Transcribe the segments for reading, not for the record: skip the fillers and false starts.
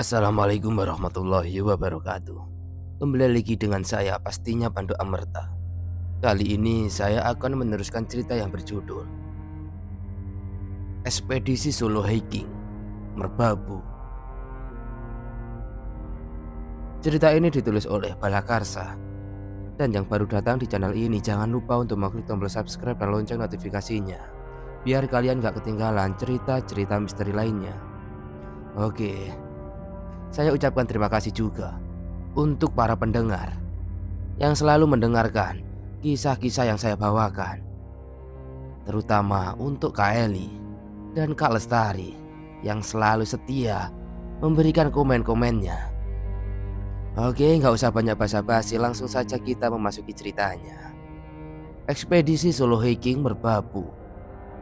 Assalamualaikum warahmatullahi wabarakatuh. Kembali lagi dengan saya pastinya Pandu Amerta. Kali ini saya akan meneruskan cerita yang berjudul Ekspedisi Solo Hiking Merbabu. Cerita ini ditulis oleh Balakarsa. Dan yang baru datang di channel ini jangan lupa untuk mengklik tombol subscribe dan lonceng notifikasinya, biar kalian gak ketinggalan cerita-cerita misteri lainnya. Oke, saya ucapkan terima kasih juga untuk para pendengar yang selalu mendengarkan kisah-kisah yang saya bawakan, terutama untuk Kak Eli dan Kak Lestari yang selalu setia memberikan komen-komennya. Oke, nggak usah banyak basa-basi, langsung saja kita memasuki ceritanya. Ekspedisi Solo Hiking Merbabu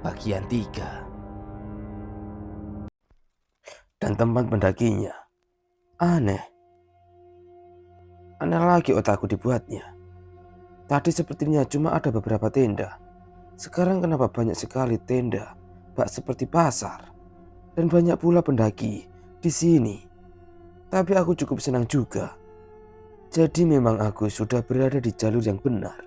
bagian 3 dan tempat pendakinya. Aneh lagi otakku dibuatnya. Tadi sepertinya cuma ada beberapa tenda. Sekarang kenapa banyak sekali tenda, bak seperti pasar, dan banyak pula pendaki di sini. Tapi aku cukup senang juga. Jadi memang aku sudah berada di jalur yang benar.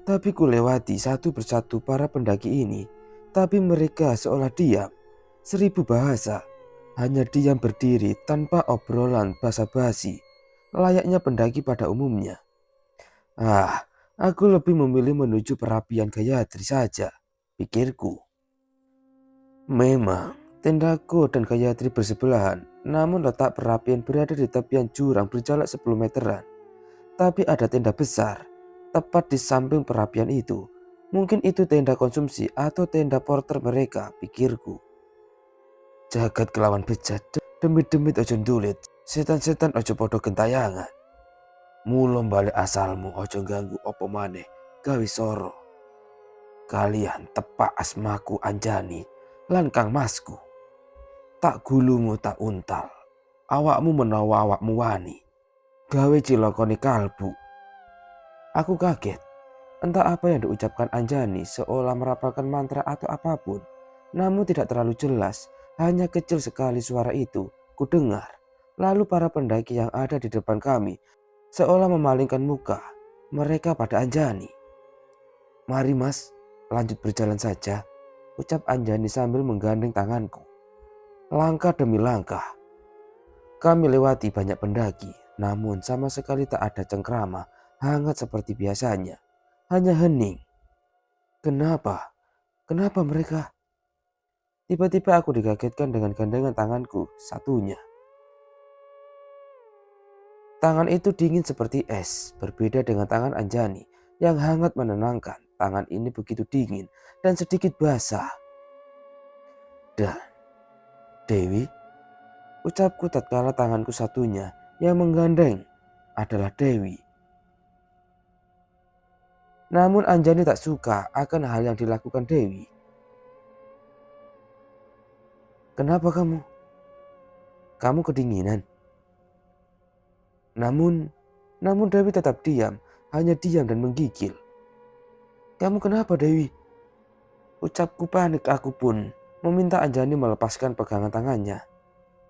Tapi ku lewati satu persatu para pendaki ini. Tapi mereka seolah diam, 1000 bahasa. Hanya diam berdiri tanpa obrolan basa-basi, layaknya pendaki pada umumnya. Aku lebih memilih menuju perapian Gayatri saja, pikirku. Memang tendaku dan Gayatri bersebelahan, namun letak perapian berada di tepian jurang berjarak 10 meteran. Tapi ada tenda besar tepat di samping perapian itu. Mungkin itu tenda konsumsi atau tenda porter mereka, pikirku. Jagat kelawan bejat, demit-demit ojo ndulit, setan-setan ojo podo gentayangan. Mula balik asalmu ojo ganggu opo maneh gawe soro. Kalian tepak asmaku Anjani lan Kang Masku. Tak gulumu tak untal, awakmu menawa awakmu wani, gawe cilokoni kalbu. Aku kaget, entah apa yang diucapkan Anjani seolah merapalkan mantra atau apapun. Namun tidak terlalu jelas, hanya kecil sekali suara itu ku dengar. Lalu para pendaki yang ada di depan kami seolah memalingkan muka mereka pada Anjani. Mari mas, lanjut berjalan saja, ucap Anjani sambil menggandeng tanganku. Langkah demi langkah kami lewati banyak pendaki, namun sama sekali tak ada cengkrama hangat seperti biasanya. Hanya hening. Kenapa? Kenapa mereka? Tiba-tiba aku dikagetkan dengan gandengan tanganku satunya. Tangan itu dingin seperti es, berbeda dengan tangan Anjani yang hangat menenangkan. Tangan ini begitu dingin dan sedikit basah. Dan Dewi, ucapku tatkala tanganku satunya yang menggandeng adalah Dewi. Namun Anjani tak suka akan hal yang dilakukan Dewi. Kenapa kamu? Kamu kedinginan? Namun Dewi tetap diam, hanya diam dan menggigil. Kamu kenapa Dewi? Ucapku panik, aku pun meminta Anjani melepaskan pegangan tangannya.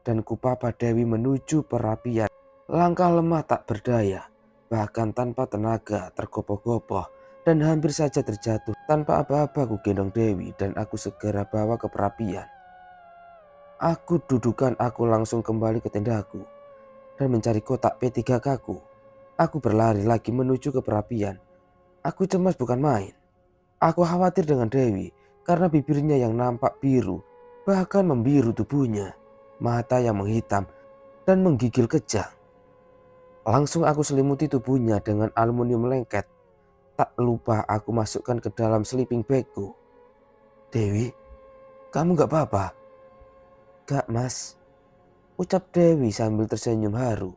Dan kupapa Dewi menuju perapian. Langkah lemah tak berdaya, bahkan tanpa tenaga tergopoh-gopoh dan hampir saja terjatuh. Tanpa apa-apa aku gendong Dewi dan aku segera bawa ke perapian. Aku langsung kembali ke tendaku dan mencari kotak P3K ku. Aku berlari lagi menuju ke perapian. Aku cemas bukan main. Aku khawatir dengan Dewi karena bibirnya yang nampak biru, bahkan membiru tubuhnya, mata yang menghitam dan menggigil kejang. Langsung aku selimuti tubuhnya dengan aluminium lengket. Tak lupa aku masukkan ke dalam sleeping bagku. Dewi, kamu gak apa-apa? Gak mas, ucap Dewi sambil tersenyum haru.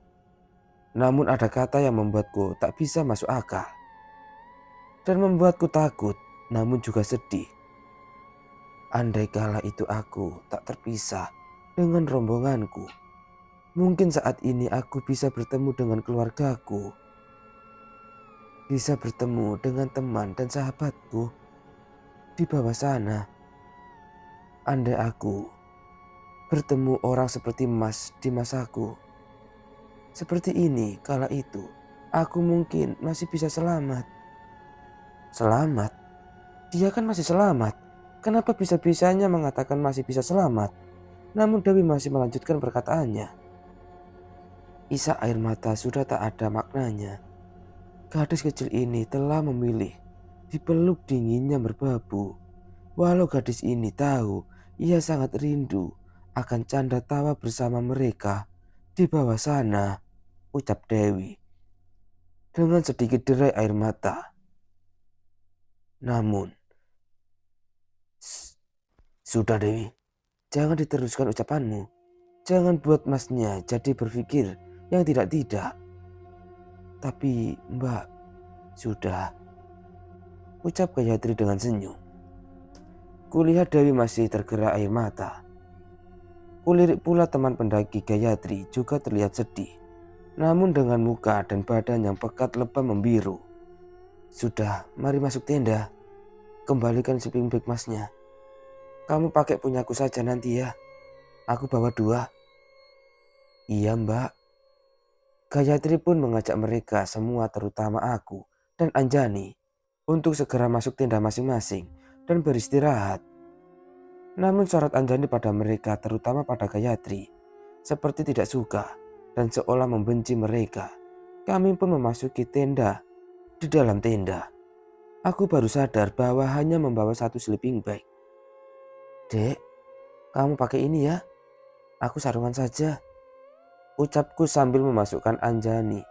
Namun ada kata yang membuatku tak bisa masuk akal. Dan membuatku takut, namun juga sedih. Andai kala itu aku tak terpisah dengan rombonganku, mungkin saat ini aku bisa bertemu dengan keluargaku. Bisa bertemu dengan teman dan sahabatku di bawah sana. Andai aku bertemu orang seperti Mas di masaku. Seperti ini kala itu, aku mungkin masih bisa selamat. Selamat? Dia kan masih selamat. Kenapa bisa-bisanya mengatakan masih bisa selamat? Namun Dewi masih melanjutkan perkataannya. Isak air mata sudah tak ada maknanya. Gadis kecil ini telah memilih dipeluk dinginnya merbabu. Walau gadis ini tahu ia sangat rindu akan canda tawa bersama mereka di bawah sana, ucap Dewi dengan sedikit derai air mata. Namun, sudah Dewi, jangan diteruskan ucapanmu. Jangan buat Masnya jadi berpikir yang tidak-tidak. Tapi Mbak, sudah, ucap Gayatri dengan senyum. Kulihat Dewi masih tergerak air mata. Kulirik pula teman pendaki Gayatri juga terlihat sedih. Namun dengan muka dan badan yang pekat lebam membiru. Sudah, mari masuk tenda. Kembalikan sleeping bag Masnya. Kamu pakai punyaku saja nanti ya. Aku bawa 2. Iya Mbak. Gayatri pun mengajak mereka semua terutama aku dan Anjani untuk segera masuk tenda masing-masing dan beristirahat. Namun sorot Anjani pada mereka terutama pada Gayatri seperti tidak suka dan seolah membenci mereka. Kami pun memasuki tenda. Di dalam tenda, aku baru sadar bahwa hanya membawa 1 sleeping bag. Dek, kamu pakai ini ya. Aku sarungan saja, ucapku sambil memasukkan Anjani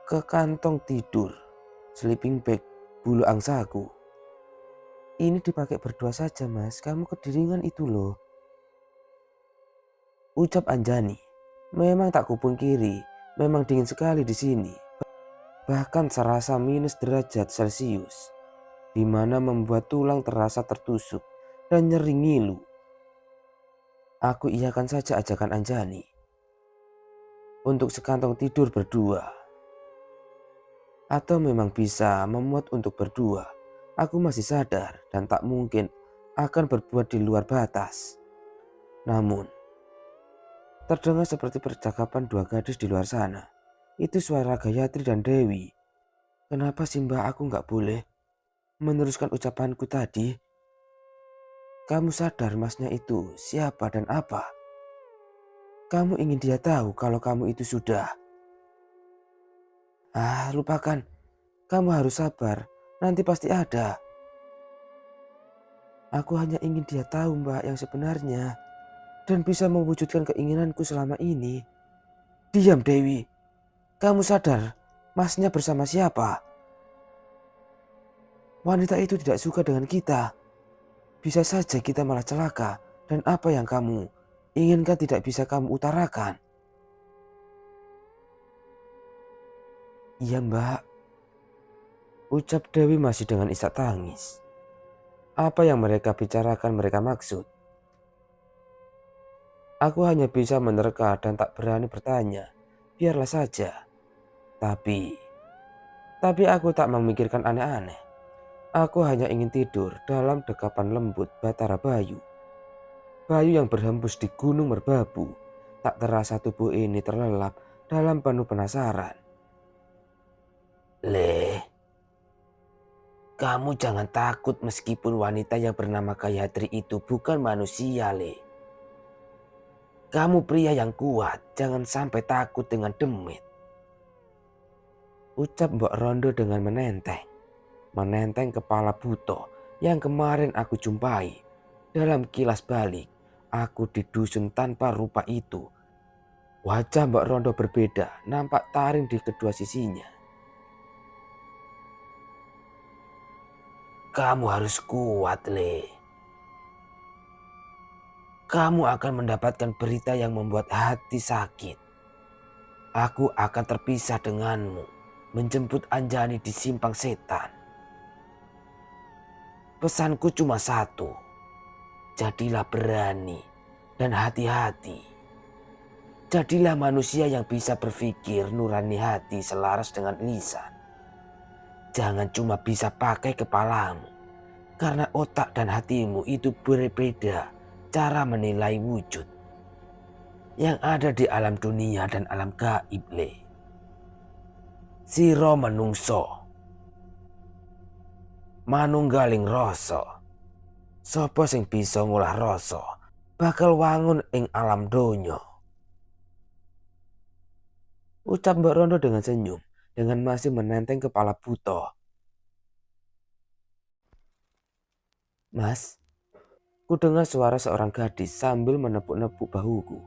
ke kantong tidur sleeping bag bulu angsaku. Ini dipakai berdua saja Mas, kamu kedinginan itu loh, ucap Anjani. Memang tak kupungkiri, memang dingin sekali di sini. Bahkan serasa minus derajat Celcius, di mana membuat tulang terasa tertusuk dan nyeri ngilu. Aku iakan saja ajakan Anjani untuk sekantong tidur berdua. Atau memang bisa memuat untuk berdua. Aku masih sadar dan tak mungkin akan berbuat di luar batas. Namun, terdengar seperti percakapan 2 gadis di luar sana. Itu suara Gayatri dan Dewi. Kenapa sih Mbak aku nggak boleh meneruskan ucapanku tadi? Kamu sadar Masnya itu siapa dan apa? Kamu ingin dia tahu kalau kamu itu sudah. Lupakan. Kamu harus sabar. Nanti pasti ada. Aku hanya ingin dia tahu Mbak yang sebenarnya. Dan bisa mewujudkan keinginanku selama ini. Diam Dewi. Kamu sadar Masnya bersama siapa? Wanita itu tidak suka dengan kita. Bisa saja kita malah celaka. Dan apa yang kamu inginkan tidak bisa kamu utarakan. Iya Mbak, ucap Dewi masih dengan isak tangis. Apa yang mereka bicarakan mereka maksud? Aku hanya bisa menerka dan tak berani bertanya. Biarlah saja. Tapi aku tak memikirkan aneh-aneh. Aku hanya ingin tidur dalam dekapan lembut Batara Bayu. Bayu yang berhembus di gunung merbabu. Tak terasa tubuh ini terlelap dalam penuh penasaran. Le, kamu jangan takut meskipun wanita yang bernama Gayatri itu bukan manusia, Le. Kamu pria yang kuat, jangan sampai takut dengan demit. Ucap Mbok Rondo dengan menenteng kepala buto yang kemarin aku jumpai. Dalam kilas balik, aku di dusun tanpa rupa itu. Wajah Mbok Rondo berbeda, nampak taring di kedua sisinya. Kamu harus kuat, Le. Kamu akan mendapatkan berita yang membuat hati sakit. Aku akan terpisah denganmu, menjemput Anjani di simpang setan. Pesanku cuma satu, jadilah berani dan hati-hati. Jadilah manusia yang bisa berpikir nurani hati selaras dengan lisan. Jangan cuma bisa pakai kepalamu, karena otak dan hatimu itu berbeda cara menilai wujud. yang ada di alam dunia dan alam gaib le. Siro menungso manunggaling rasa. Sapa sing bisa ngolah rasa bakal wangun ing alam donya. Ucap Mbak Rondo dengan senyum, dengan masih menenteng kepala buta. Mas, ku dengar suara seorang gadis sambil menepuk-nepuk bahuku.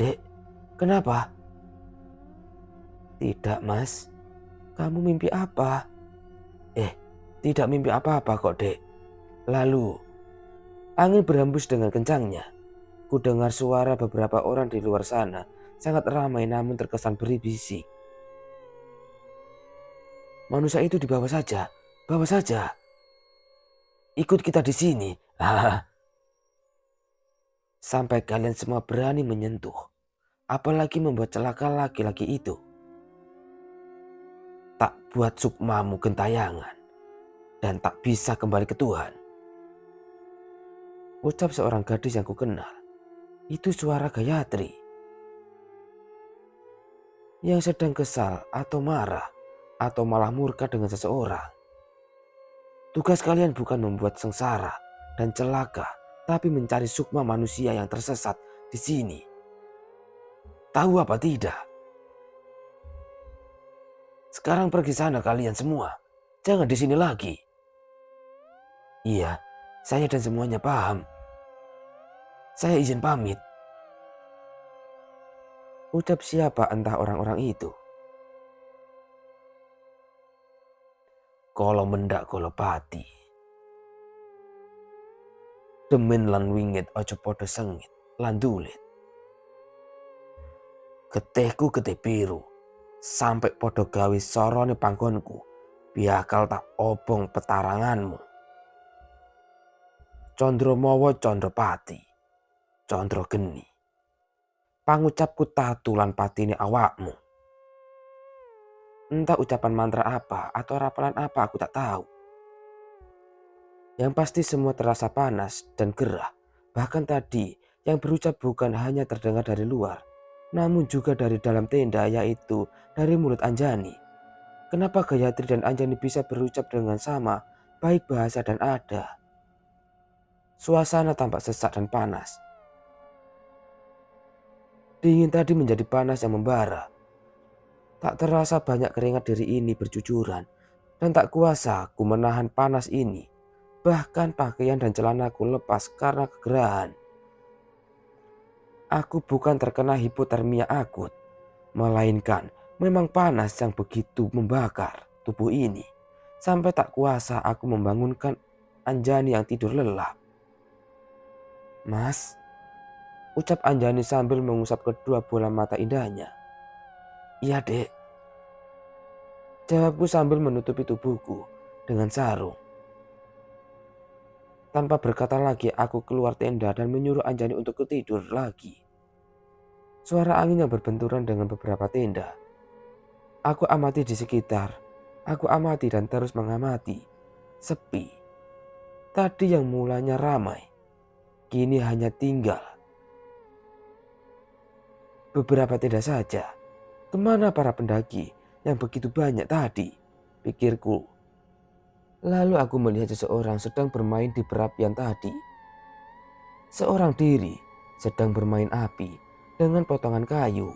Dek, kenapa? Tidak, Mas. Kamu mimpi apa? Tidak mimpi apa-apa kok, Dek. Lalu, angin berhembus dengan kencangnya. Ku dengar suara beberapa orang di luar sana, sangat ramai namun terkesan berbisik. Manusia itu dibawa saja, bawa saja. Ikut kita di sini. Sampai kalian semua berani menyentuh, apalagi membuat celaka laki-laki itu. Tak buat sukmamu gentayangan dan tak bisa kembali ke Tuhan. Ucap seorang gadis yang ku kenal. Itu suara Gayatri yang sedang kesal atau marah atau malah murka dengan seseorang. Tugas kalian bukan membuat sengsara dan celaka, tapi mencari sukma manusia yang tersesat di sini. Tahu apa tidak? Sekarang pergi sana kalian semua. Jangan di sini lagi. Iya, saya dan semuanya paham. Saya izin pamit. Ucap siapa entah orang-orang itu. Kolo mendak kolo pati. Demen lan wingit ojo podo sengit lan dulit. Getihku getih biru, sampai podo gawe sorone panggonku, biakal tak obong petaranganmu. Condro mowo condro pati, condro geni. Pangucapku tatu lan patine awakmu. Entah ucapan mantra apa atau rapalan apa aku tak tahu. Yang pasti semua terasa panas dan gerah. Bahkan tadi yang berucap bukan hanya terdengar dari luar, namun juga dari dalam tenda, yaitu dari mulut Anjani. Kenapa Gayatri dan Anjani bisa berucap dengan sama, baik bahasa dan ada? Suasana tampak sesak dan panas. Dingin tadi menjadi panas yang membara. Tak terasa banyak keringat diri ini bercucuran, dan tak kuasa ku menahan panas ini. Bahkan pakaian dan celanaku lepas karena kegerahan. Aku bukan terkena hipotermia akut, melainkan memang panas yang begitu membakar tubuh ini. Sampai tak kuasa aku membangunkan Anjani yang tidur lelap. Mas, ucap Anjani sambil mengusap kedua bola mata indahnya. Iya dek, jawabku sambil menutupi tubuhku dengan sarung. Tanpa berkata lagi aku keluar tenda dan menyuruh Anjani untuk tidur lagi. Suara angin yang berbenturan dengan beberapa tenda. Aku amati di sekitar, aku amati dan terus mengamati. Sepi. Tadi yang mulanya ramai, kini hanya tinggal beberapa tenda saja. Kemana para pendaki yang begitu banyak tadi? Pikirku. Lalu aku melihat seseorang sedang bermain di perapian tadi. Seorang diri sedang bermain api dengan potongan kayu.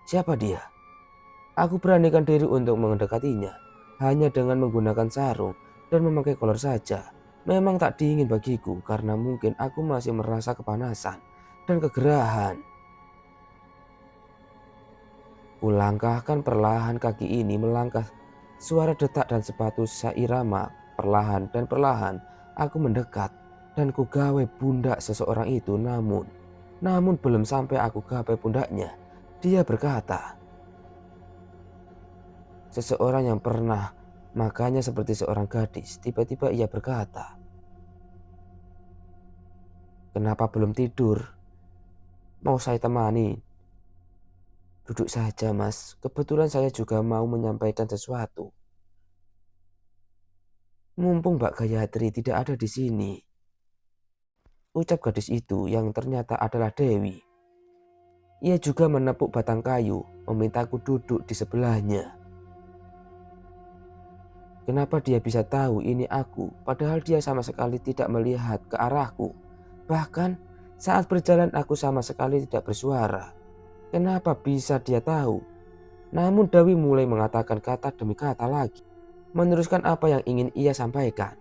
Siapa dia? Aku beranikan diri untuk mendekatinya hanya dengan menggunakan sarung dan memakai kolor saja. Memang tak dingin bagiku karena mungkin aku masih merasa kepanasan dan kegerahan. Kulangkahkan perlahan kaki ini melangkah, suara detak dan sepatu seirama perlahan dan perlahan aku mendekat dan ku gawe pundak seseorang itu namun belum sampai aku gapai pundaknya, dia berkata, seseorang yang pernah makanya seperti seorang gadis. Tiba-tiba ia berkata, kenapa belum tidur? Mau saya temani? Duduk saja mas, kebetulan saya juga mau menyampaikan sesuatu. Mumpung Mbak Gayatri tidak ada di sini, ucap gadis itu yang ternyata adalah Dewi. Ia juga menepuk batang kayu, memintaku duduk di sebelahnya. Kenapa dia bisa tahu ini aku, padahal dia sama sekali tidak melihat ke arahku. Bahkan saat berjalan aku sama sekali tidak bersuara. Kenapa bisa dia tahu? Namun Dewi mulai mengatakan kata demi kata lagi, meneruskan apa yang ingin ia sampaikan,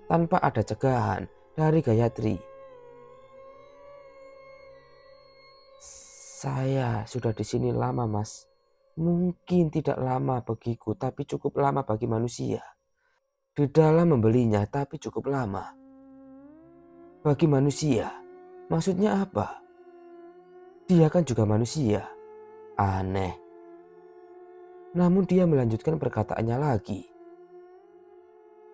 tanpa ada cegahan dari Gayatri. Saya sudah di sini lama, Mas. Mungkin tidak lama bagiku, tapi cukup lama bagi manusia. Di dalam membelinya, tapi cukup lama. Bagi manusia, maksudnya apa? Dia kan juga manusia. Aneh. Namun dia melanjutkan perkataannya lagi.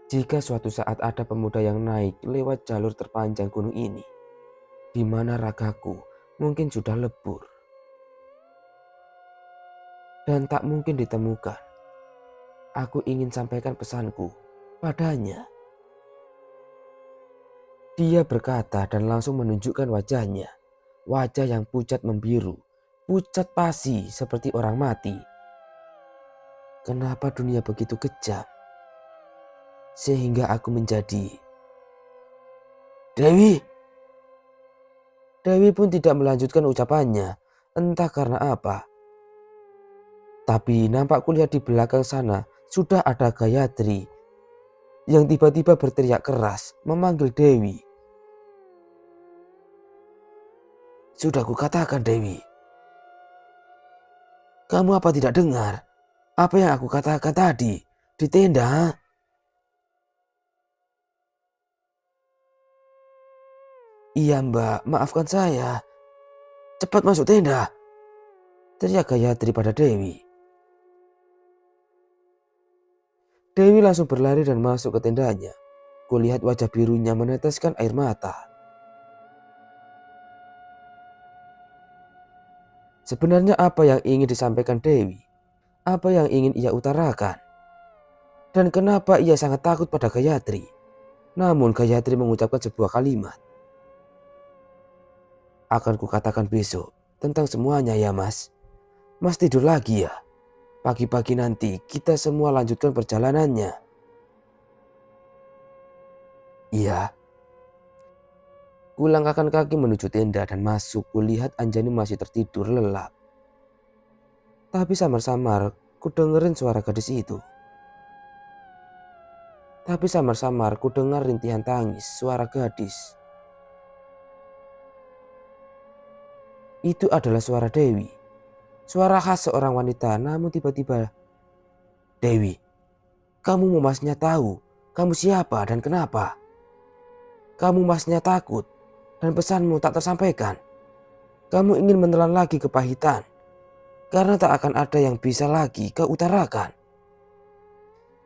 Jika suatu saat ada pemuda yang naik lewat jalur terpanjang gunung ini, di mana ragaku mungkin sudah lebur dan tak mungkin ditemukan, aku ingin sampaikan pesanku padanya. Dia berkata dan langsung menunjukkan wajahnya, wajah yang pucat membiru, pucat pasi seperti orang mati. Kenapa dunia begitu kejam? Sehingga aku menjadi Dewi. Dewi pun tidak melanjutkan ucapannya, entah karena apa. Tapi nampak kulihat di belakang sana sudah ada Gayatri yang tiba-tiba berteriak keras memanggil Dewi. Sudah kukatakan Dewi. Kamu apa tidak dengar apa yang aku katakan tadi di tenda? Iya Mbak, maafkan saya. Cepat masuk tenda, teriak Gayatri pada Dewi. Dewi langsung berlari dan masuk ke tendanya. Kulihat wajah birunya meneteskan air mata. Sebenarnya apa yang ingin disampaikan Dewi? Apa yang ingin ia utarakan? Dan kenapa ia sangat takut pada Gayatri? Namun Gayatri mengucapkan sebuah kalimat. Akan kukatakan besok tentang semuanya ya Mas. Mas tidur lagi ya. Pagi-pagi nanti kita semua lanjutkan perjalanannya. Iya. Kulangkahkan kaki menuju tenda dan masuk. Kulihat Anjani masih tertidur lelap. Tapi samar-samar ku dengerin suara gadis itu. Tapi samar-samar ku dengar rintihan tangis suara gadis. Itu adalah suara Dewi. Suara khas seorang wanita, namun tiba-tiba, Dewi, kamu mau Masnya tahu kamu siapa dan kenapa? Kamu Masnya takut dan pesanmu tak tersampaikan. Kamu ingin menelan lagi kepahitan karena tak akan ada yang bisa lagi kau utarakan.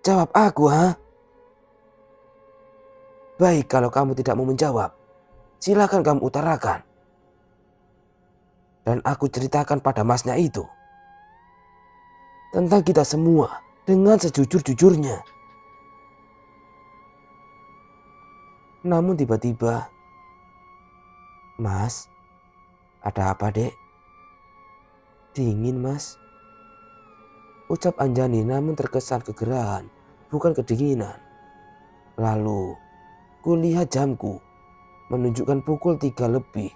Jawab aku, ha? Baik, kalau kamu tidak mau menjawab, silakan kamu utarakan. Dan aku ceritakan pada Masnya itu tentang kita semua dengan sejujur-jujurnya. Namun tiba-tiba, Mas, ada apa dek? Dingin Mas, ucap Anjani namun terkesan kegerahan, bukan kedinginan. Lalu, kulihat jamku menunjukkan pukul 3:13.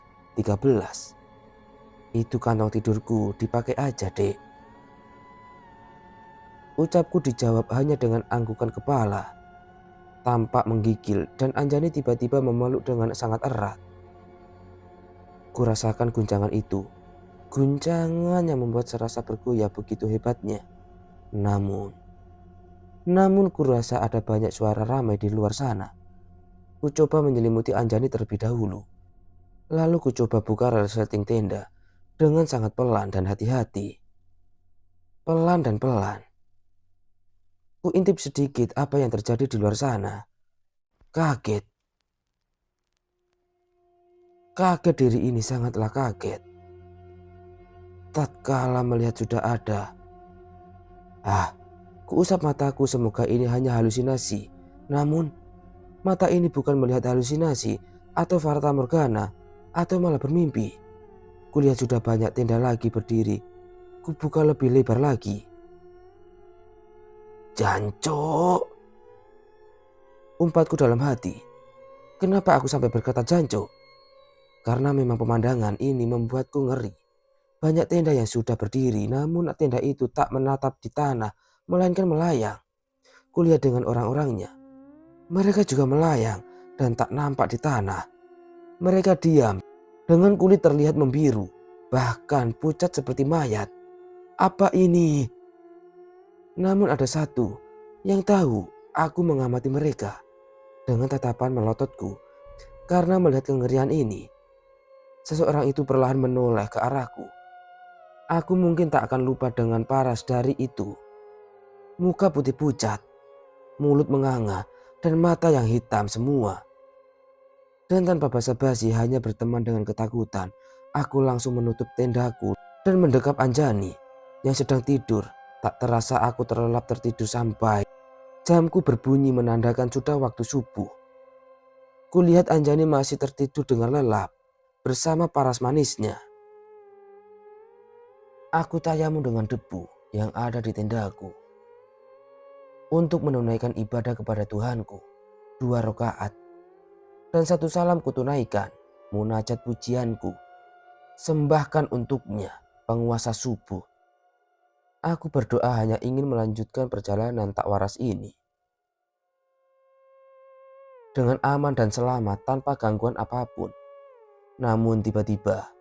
Itu kantong tidurku, dipakai aja dek. Ucapku dijawab hanya dengan anggukan kepala. Tampak menggigil dan Anjani tiba-tiba memeluk dengan sangat erat. Kurasakan guncangan itu. Guncangan yang membuat serasa bergoyah begitu hebatnya. Namun kurasa ada banyak suara ramai di luar sana. Ku coba menyelimuti Anjani terlebih dahulu. Lalu ku coba buka resleting tenda dengan sangat pelan dan hati-hati. Pelan dan pelan. Ku intip sedikit apa yang terjadi di luar sana. Kaget. Kaget, diri ini sangatlah kaget. Tatkala melihat sudah ada. Ku usap mataku, semoga ini hanya halusinasi Namun, mata ini bukan melihat halusinasi atau fata morgana atau malah bermimpi. Kulihat sudah banyak tenda lagi berdiri. Kubuka lebih lebar lagi. Jancok, umpatku dalam hati. Kenapa aku sampai berkata jancok? Karena memang pemandangan ini membuatku ngeri. Banyak tenda yang sudah berdiri, namun tenda itu tak menatap di tanah, melainkan melayang. Kulihat dengan orang-orangnya. Mereka juga melayang dan tak nampak di tanah. Mereka diam, dengan kulit terlihat membiru, bahkan pucat seperti mayat. Apa ini? Namun ada satu yang tahu, aku mengamati mereka dengan tatapan melototku. Karena melihat kengerian ini, seseorang itu perlahan menoleh ke arahku. Aku mungkin tak akan lupa dengan paras dari itu. Muka putih pucat, mulut menganga, dan mata yang hitam semua. Dan tanpa basa-basi hanya berteman dengan ketakutan, aku langsung menutup tendaku dan mendekap Anjani yang sedang tidur. Tak terasa aku terlelap tertidur sampai jamku berbunyi menandakan sudah waktu subuh. Kulihat Anjani masih tertidur dengan lelap bersama paras manisnya. Aku tayamu dengan debu yang ada di tendaku untuk menunaikan ibadah kepada Tuhanku 2 rakaat dan 1 salam kutunaikan munajat pujianku sembahkan untuknya penguasa subuh. Aku berdoa hanya ingin melanjutkan perjalanan tak waras ini dengan aman dan selamat tanpa gangguan apapun. Namun tiba-tiba,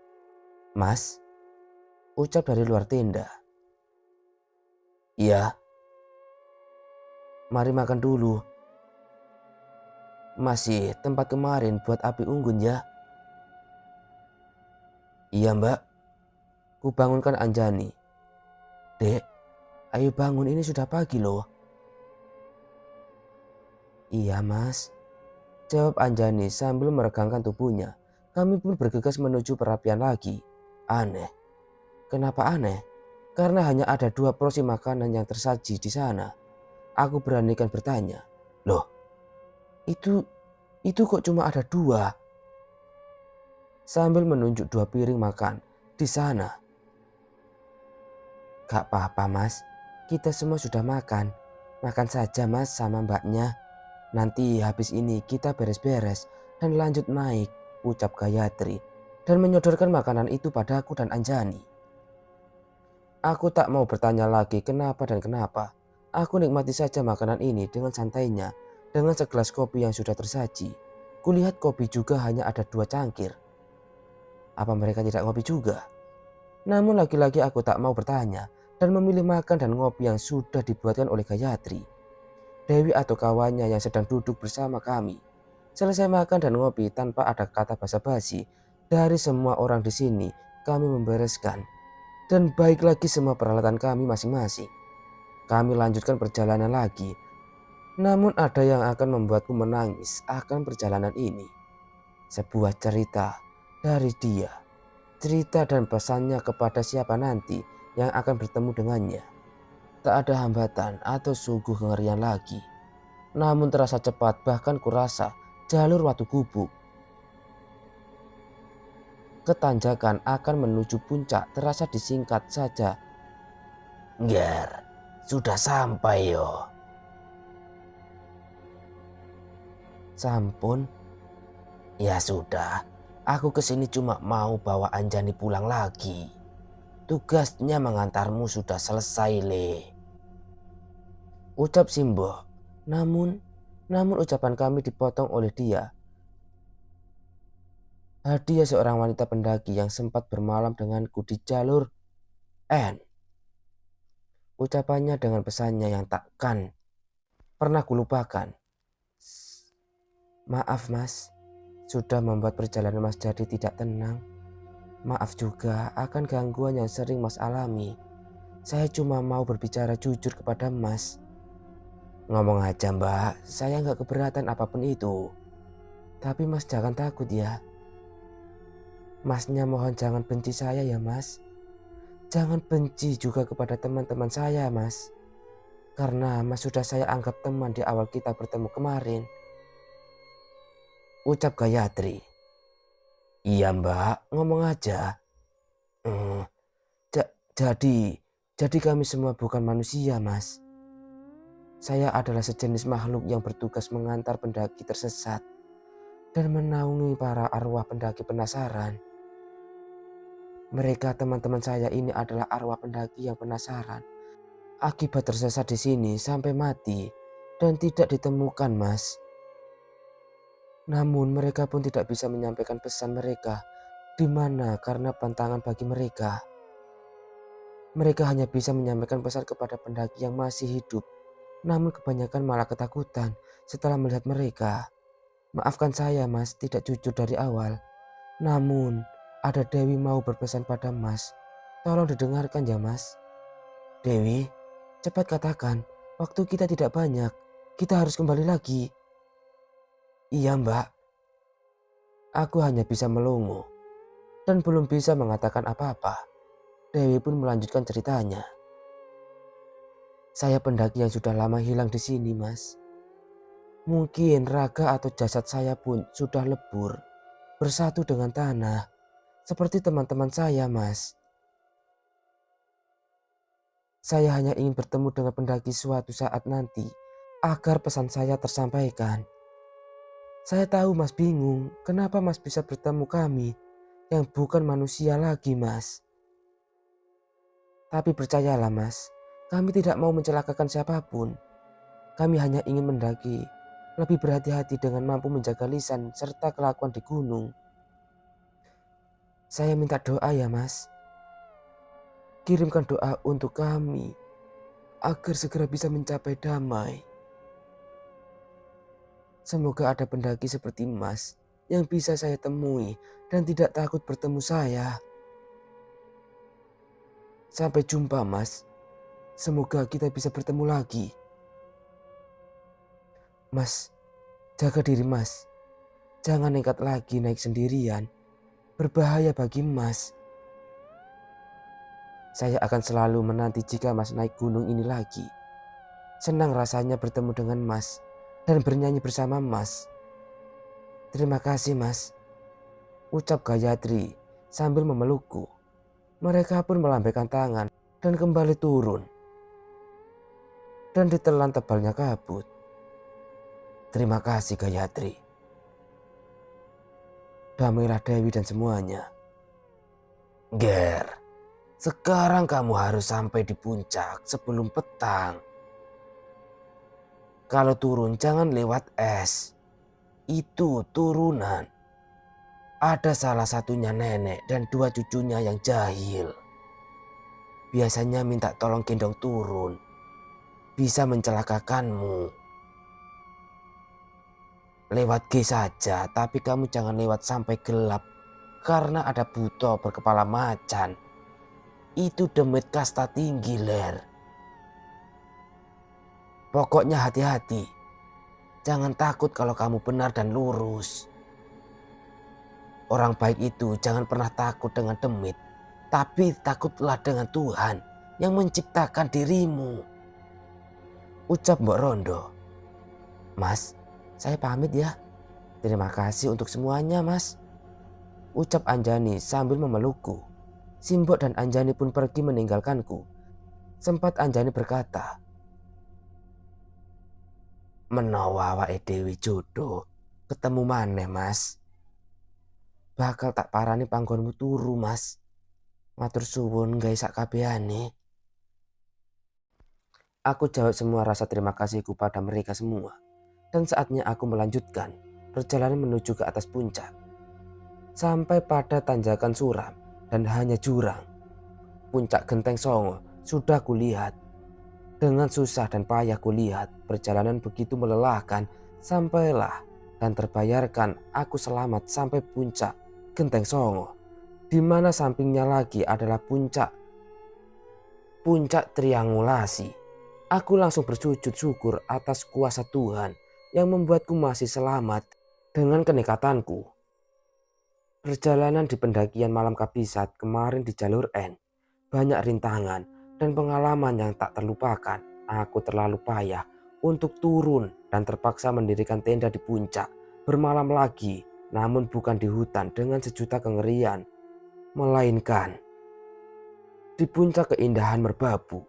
"Mas," ucap dari luar tenda. "Iya, mari makan dulu. Masih tempat kemarin buat api unggun ya?" "Iya mbak." Kubangunkan Anjani. "Dek, ayo bangun, ini sudah pagi loh." "Iya mas," jawab Anjani sambil meregangkan tubuhnya. Kami pun bergegas menuju perapian lagi. Aneh. Kenapa aneh? Karena hanya ada 2 porsi makanan yang tersaji di sana. Aku beranikan bertanya, "Loh, itu kok cuma ada 2?" Sambil menunjuk 2 piring makan di sana. "Gak apa-apa mas, kita semua sudah makan. Makan saja mas sama mbaknya. Nanti habis ini kita beres-beres dan lanjut naik," ucap Gayatri dan menyodorkan makanan itu padaku dan Anjani. Aku tak mau bertanya lagi kenapa dan kenapa. Aku nikmati saja makanan ini dengan santainya, dengan segelas kopi yang sudah tersaji. Kulihat kopi juga hanya ada 2 cangkir. Apa mereka tidak ngopi juga? Namun lagi-lagi aku tak mau bertanya dan memilih makan dan ngopi yang sudah dibuatkan oleh Gayatri, Dewi atau kawannya yang sedang duduk bersama kami. Selesai makan dan ngopi tanpa ada kata basa-basi dari semua orang di sini, kami membereskan dan baik lagi semua peralatan kami masing-masing. Kami lanjutkan perjalanan lagi. Namun ada yang akan membuatku menangis akan perjalanan ini. Sebuah cerita dari dia. Cerita dan pesannya kepada siapa nanti yang akan bertemu dengannya. Tak ada hambatan atau sungguh kengerian lagi. Namun terasa cepat, bahkan kurasa jalur Watu Gubuk ketanjakan akan menuju puncak terasa disingkat saja. "Nger, sudah sampai yo." "Sampun." "Ya sudah, aku kesini cuma mau bawa Anjani pulang lagi. Tugasnya mengantarmu sudah selesai le," ucap Simbo. Namun ucapan kami dipotong oleh dia. Hadiah seorang wanita pendaki yang sempat bermalam denganku di jalur N. Ucapannya dengan pesannya yang takkan pernah kulupakan. "Maaf mas, sudah membuat perjalanan mas jadi tidak tenang. Maaf juga akan gangguan yang sering mas alami. Saya cuma mau berbicara jujur kepada mas." "Ngomong aja mbak, saya nggak keberatan apapun itu. Tapi mas jangan takut ya. Masnya mohon jangan benci saya ya mas. Jangan benci juga kepada teman-teman saya mas. Karena Mas sudah saya anggap teman di awal kita bertemu kemarin, ucap Gayatri. Iya Mbak, ngomong aja. "Hmm, ja- jadi, jadi kami semua bukan manusia Mas. Saya adalah sejenis makhluk yang bertugas mengantar pendaki tersesat dan menaungi para arwah pendaki penasaran. Mereka teman-teman saya ini adalah arwah pendaki yang penasaran akibat tersesat di sini sampai mati dan tidak ditemukan Mas. Namun mereka pun tidak bisa menyampaikan pesan mereka di mana karena pantangan bagi mereka. Mereka hanya bisa menyampaikan pesan kepada pendaki yang masih hidup. Namun kebanyakan malah ketakutan setelah melihat mereka. Maafkan saya Mas tidak jujur dari awal. Namun ada Dewi mau berpesan pada Mas. Tolong didengarkan ya Mas. Dewi, cepat katakan, waktu kita tidak banyak. Kita harus kembali lagi. Iya Mbak, aku hanya bisa melongo dan belum bisa mengatakan apa-apa. Dewi pun melanjutkan ceritanya. Saya pendaki yang sudah lama hilang di sini, Mas. Mungkin raga atau jasad saya pun sudah lebur, bersatu dengan tanah, seperti teman-teman saya, Mas. Saya hanya ingin bertemu dengan pendaki suatu saat nanti, agar pesan saya tersampaikan. Saya tahu Mas bingung, kenapa Mas bisa bertemu kami, yang bukan manusia lagi, Mas. Tapi percayalah, Mas, kami tidak mau mencelakakan siapapun. Kami hanya ingin mendaki, lebih berhati-hati dengan mampu menjaga lisan serta kelakuan di gunung. Saya minta doa ya Mas. Kirimkan doa untuk kami agar segera bisa mencapai damai. Semoga ada pendaki seperti Mas yang bisa saya temui dan tidak takut bertemu saya. Sampai jumpa Mas. Semoga kita bisa bertemu lagi. Mas, jaga diri Mas. Jangan nekat lagi naik sendirian. Berbahaya bagi Mas. Saya akan selalu menanti jika Mas naik gunung ini lagi. Senang rasanya bertemu dengan Mas dan bernyanyi bersama Mas. Terima kasih Mas, ucap Gayatri sambil memelukku. Mereka pun melambaikan tangan dan kembali turun. Dan ditelan tebalnya kabut. Terima kasih Gayatri. Damailah Dewi dan semuanya. Ger, sekarang kamu harus sampai di puncak sebelum petang. Kalau turun jangan lewat es. Itu turunan. Ada salah satunya nenek dan dua cucunya yang jahil. Biasanya minta tolong gendong turun. Bisa mencelakakanmu. Lewat G saja, tapi kamu jangan lewat sampai gelap. Karena ada buto berkepala macan. Itu demit kasta tinggi, Ler. Pokoknya hati-hati. Jangan takut kalau kamu benar dan lurus. Orang baik itu jangan pernah takut dengan demit. Tapi takutlah dengan Tuhan yang menciptakan dirimu. Ucap Mbok Rondo. Mas, saya pamit ya. Terima kasih untuk semuanya Mas. Ucap Anjani sambil memelukku. Simbok dan Anjani pun pergi meninggalkanku. Sempat Anjani berkata, menawa awake Dewi jodoh, ketemu maneh Mas. Bakal tak parani panggonmu turu Mas. Matur suwun gawe sakabehane. Aku jawab semua rasa terima kasihku pada mereka semua. Dan saatnya aku melanjutkan perjalanan menuju ke atas puncak. Sampai pada tanjakan suram dan hanya jurang. Puncak Genteng Songo sudah kulihat. Dengan susah dan payah kulihat perjalanan begitu melelahkan. Sampailah dan terbayarkan aku selamat sampai puncak Genteng Songo. Di mana sampingnya lagi adalah puncak triangulasi. Aku langsung bersujud syukur atas kuasa Tuhan yang membuatku masih selamat dengan kenekatanku. Perjalanan di pendakian malam kabisat kemarin di jalur N banyak rintangan dan pengalaman yang tak terlupakan aku terlalu payah untuk turun dan terpaksa mendirikan tenda di puncak bermalam lagi, namun bukan di hutan dengan sejuta kengerian, melainkan di puncak keindahan merbabu.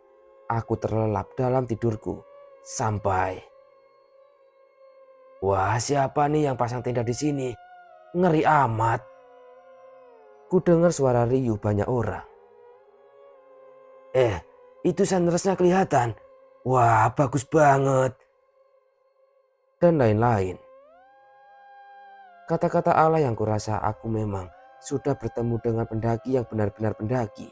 Aku terlelap dalam tidurku sampai, wah, siapa nih yang pasang tenda di sini? Ngeri amat. Ku dengar suara riuh banyak orang. Itu sunrise-nya kelihatan. Wah, bagus banget. Dan lain-lain. Kata-kata Allah yang kurasa aku memang sudah bertemu dengan pendaki yang benar-benar pendaki.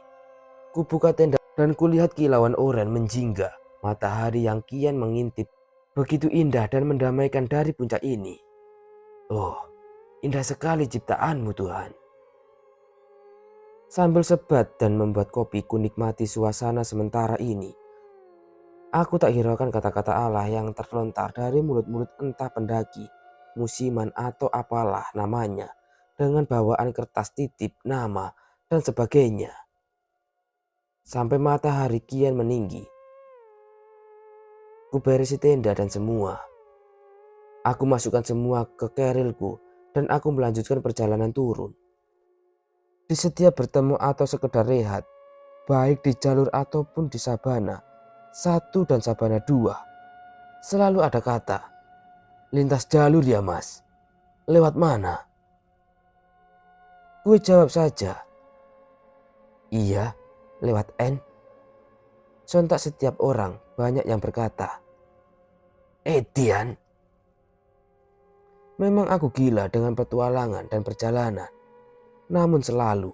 Ku buka tenda dan kulihat kilauan oranye menjingga. Matahari yang kian mengintip begitu indah dan mendamaikan dari puncak ini. Oh, indah sekali ciptaanmu Tuhan. Sambil sebat dan membuat kopi, ku nikmati suasana sementara ini. Aku tak hiraukan kata-kata Allah yang terlontar dari mulut-mulut entah pendaki, musiman atau apalah namanya, dengan bawaan kertas titip, nama, dan sebagainya. Sampai matahari kian meninggi, ku berisi tenda dan semua. Aku masukkan semua ke kerilku dan aku melanjutkan perjalanan turun. Di setiap bertemu atau sekedar rehat, baik di jalur ataupun di sabana 1 dan sabana 2, selalu ada kata, lintas jalur ya mas, lewat mana? Gue jawab saja, iya, lewat N. Sontak setiap orang banyak yang berkata, Dian, memang aku gila dengan petualangan dan perjalanan. Namun selalu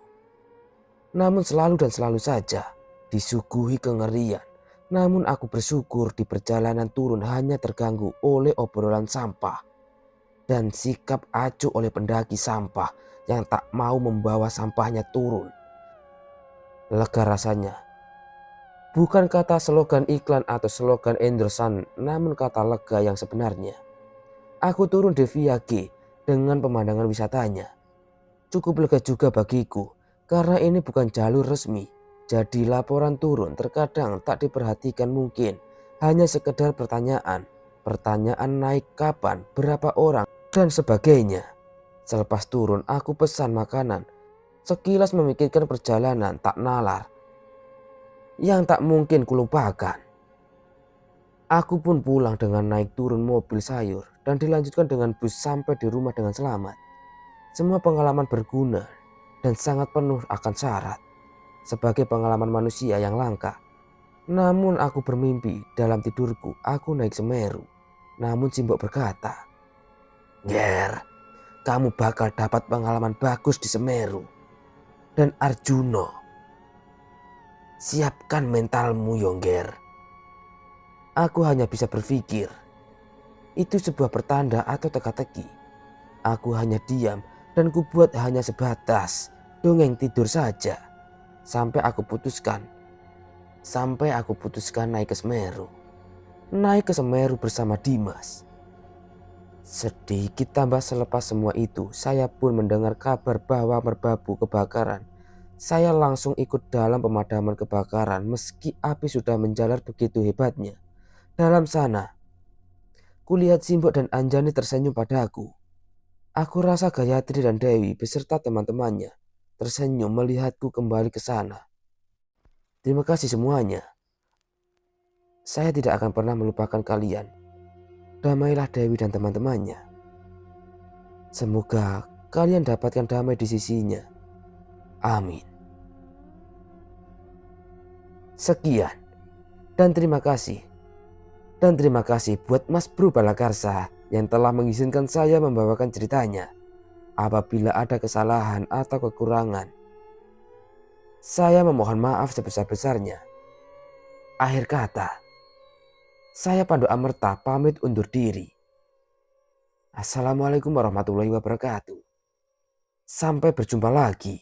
dan selalu saja disuguhi kengerian. Namun aku bersyukur di perjalanan turun hanya terganggu oleh obrolan sampah dan sikap acuh oleh pendaki sampah yang tak mau membawa sampahnya turun. Lega rasanya. Bukan kata slogan iklan atau slogan endorsan, namun kata lega yang sebenarnya. Aku turun di Via G dengan pemandangan wisatanya. Cukup lega juga bagiku karena ini bukan jalur resmi. Jadi laporan turun terkadang tak diperhatikan, mungkin hanya sekedar pertanyaan naik kapan, berapa orang, dan sebagainya. Selepas turun aku pesan makanan. Sekilas memikirkan perjalanan tak nalar yang tak mungkin kulupakan. Aku pun pulang dengan naik turun mobil sayur dan dilanjutkan dengan bus sampai di rumah dengan selamat. Semua pengalaman berguna dan sangat penuh akan syarat sebagai pengalaman manusia yang langka. Namun aku bermimpi dalam tidurku aku naik Semeru. Namun Simbok berkata, Ger, kamu bakal dapat pengalaman bagus di Semeru. Dan Arjuno, siapkan mentalmu Yongger. Aku hanya bisa berpikir, itu sebuah pertanda atau teka-teki. Aku hanya diam dan kubuat hanya sebatas dongeng tidur saja. Sampai aku putuskan naik ke Semeru. Naik ke Semeru bersama Dimas. Sedikit tambah selepas semua itu, saya pun mendengar kabar bahwa merbabu kebakaran. Saya langsung ikut dalam pemadaman kebakaran meski api sudah menjalar begitu hebatnya. Dalam sana, kulihat Simbok dan Anjani tersenyum padaku. Aku rasa Gayatri dan Dewi beserta teman-temannya tersenyum melihatku kembali ke sana. Terima kasih semuanya. Saya tidak akan pernah melupakan kalian. Damailah Dewi dan teman-temannya. Semoga kalian dapatkan damai di sisinya. Amin. Sekian dan terima kasih. Dan terima kasih buat Mas Bro Balakarsa yang telah mengizinkan saya membawakan ceritanya. Apabila ada kesalahan atau kekurangan, saya memohon maaf sebesar-besarnya. Akhir kata, saya Pandu Amerta pamit undur diri. Assalamualaikum warahmatullahi wabarakatuh. Sampai berjumpa lagi.